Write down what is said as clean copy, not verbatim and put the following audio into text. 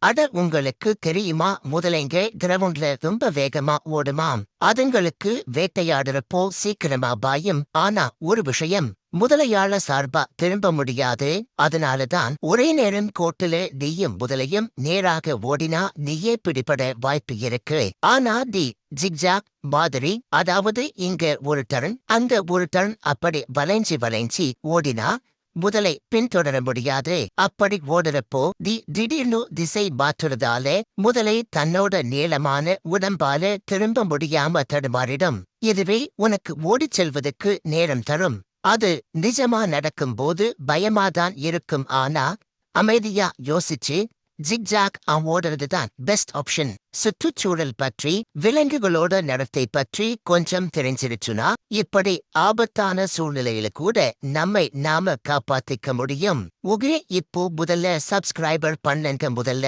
அட உங்களுக்கு தெரியுமா முதலைங்க கிரவுண்ட்ல ரொம்ப வேகமா ஓடுமாம். அதுங்களுக்கு வேட்டையாடுறப்போ சீக்கிரமா பாயும். ஆனா ஒரு விஷயம், முதலையாள சார்பா திரும்ப முடியாது. அதனாலதான் ஒரே நேரம் கோட்டுல நீயும் முதலையும் நேராக ஓடினா நீயே பிடிபட வாய்ப்பு இருக்கு. ஆனா ஜிக்ஜாக் மாதிரி, அதாவது இங்க ஒரு டர்ன் அங்க ஒரு டர்ன் அப்படி வளைஞ்சி வளைஞ்சி ஓடினா முதலை பின்தொடர முடியாது. அப்படி ஓடுறப்போ திடீர்னு திசை மாற்றுறதால முதலை தன்னோட நீளமான உடம்பால திரும்ப முடியாம தடுமாறிடும். இதுவே உனக்கு ஓடிச் செல்வதற்கு நேரம் தரும். அது நிஜமா நடக்கும்போது பயமாதான் இருக்கும். ஆனா அமைதியா யோசிச்சு ஜிக்ஜாக் ஓடுறதுதான் பெஸ்ட் ஆப்ஷன். சுற்றுச்சூழல் பற்றி, விலங்குகளோட நடத்தை பற்றி கொஞ்சம் தெரிஞ்சிருச்சுனா இப்படி ஆபத்தான சூழ்நிலையில கூட நம்மை நாம காப்பாத்திக்க முடியும். ஓகே, இப்போ முதல்ல சப்ஸ்கிரைபர் பண்ணுங்க முதல்ல.